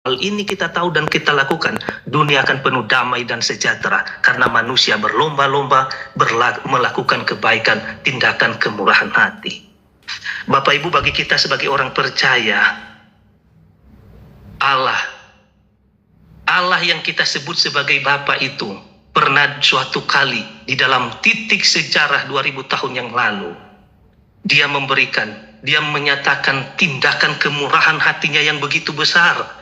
hal ini kita tahu dan kita lakukan, dunia akan penuh damai dan sejahtera karena manusia berlomba-lomba melakukan kebaikan, tindakan kemurahan hati. Bapak Ibu, bagi kita sebagai orang percaya, Allah yang kita sebut sebagai Bapa itu pernah suatu kali di dalam titik sejarah 2000 tahun yang lalu, Dia menyatakan tindakan kemurahan hatinya yang begitu besar.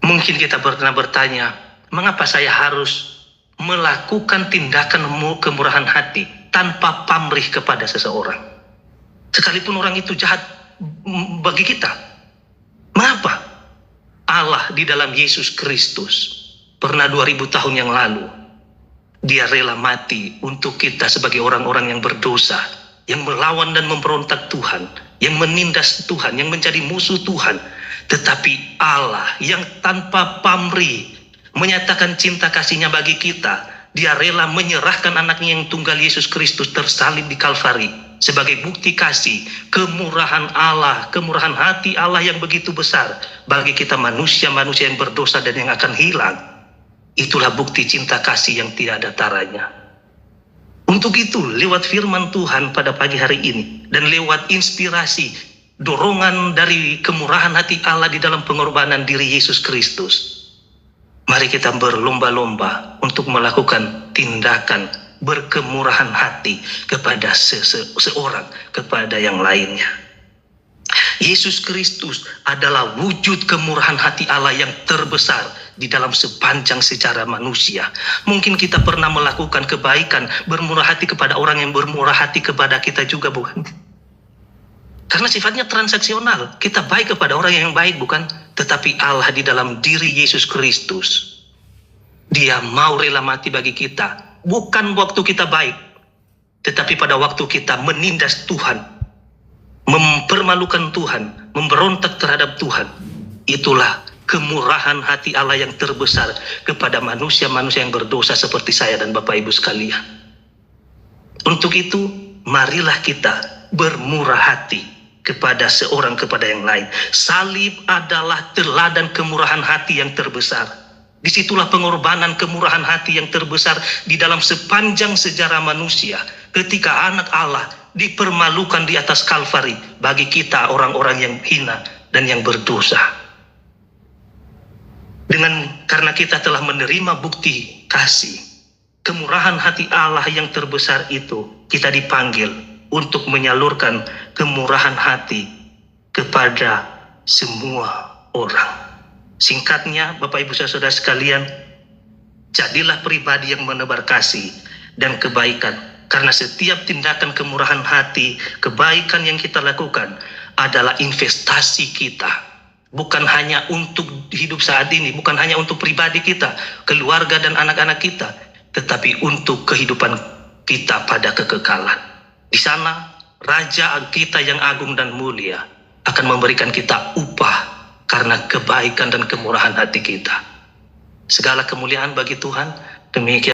Mungkin kita pernah bertanya, mengapa saya harus melakukan tindakan kemurahan hati tanpa pamrih kepada seseorang? Sekalipun orang itu jahat bagi kita. Mengapa? Allah di dalam Yesus Kristus pernah 2000 tahun yang lalu, Dia rela mati untuk kita sebagai orang-orang yang berdosa, yang melawan dan memberontak Tuhan, yang menindas Tuhan, yang menjadi musuh Tuhan. Tetapi Allah yang tanpa pamrih menyatakan cinta kasih-Nya bagi kita, Dia rela menyerahkan anaknya yang tunggal Yesus Kristus tersalib di Kalvari sebagai bukti kasih, kemurahan Allah, kemurahan hati Allah yang begitu besar bagi kita manusia-manusia yang berdosa dan yang akan hilang. Itulah bukti cinta kasih yang tidak ada taranya. Untuk itu, lewat firman Tuhan pada pagi hari ini dan lewat inspirasi, dorongan dari kemurahan hati Allah di dalam pengorbanan diri Yesus Kristus, mari kita berlomba-lomba untuk melakukan tindakan berkemurahan hati kepada seseorang, kepada yang lainnya. Yesus Kristus adalah wujud kemurahan hati Allah yang terbesar di dalam sepanjang sejarah manusia. Mungkin kita pernah melakukan kebaikan, bermurah hati kepada orang yang bermurah hati kepada kita juga, bukan? Karena sifatnya transaksional. Kita baik kepada orang yang baik, bukan? Tetapi Allah di dalam diri Yesus Kristus, Dia mau rela mati bagi kita. Bukan waktu kita baik, tetapi pada waktu kita menindas Tuhan, mempermalukan Tuhan, memberontak terhadap Tuhan. Itulah kemurahan hati Allah yang terbesar kepada manusia-manusia yang berdosa seperti saya dan Bapak Ibu sekalian. Untuk itu, marilah kita bermurah hati kepada seorang, kepada yang lain. Salib adalah teladan kemurahan hati yang terbesar. Disitulah pengorbanan kemurahan hati yang terbesar di dalam sepanjang sejarah manusia. Ketika anak Allah dipermalukan di atas Kalvari bagi kita orang-orang yang hina dan yang berdosa. Karena kita telah menerima bukti kasih, kemurahan hati Allah yang terbesar itu, kita dipanggil untuk menyalurkan kemurahan hati kepada semua orang. Singkatnya, Bapak Ibu Saudara sekalian, jadilah pribadi yang menebar kasih dan kebaikan. Karena setiap tindakan kemurahan hati, kebaikan yang kita lakukan adalah investasi kita. Bukan hanya untuk hidup saat ini, bukan hanya untuk pribadi kita, keluarga dan anak-anak kita, tetapi untuk kehidupan kita pada kekekalan. Di sana, Raja kita yang agung dan mulia akan memberikan kita upah karena kebaikan dan kemurahan hati kita. Segala kemuliaan bagi Tuhan. Demikian.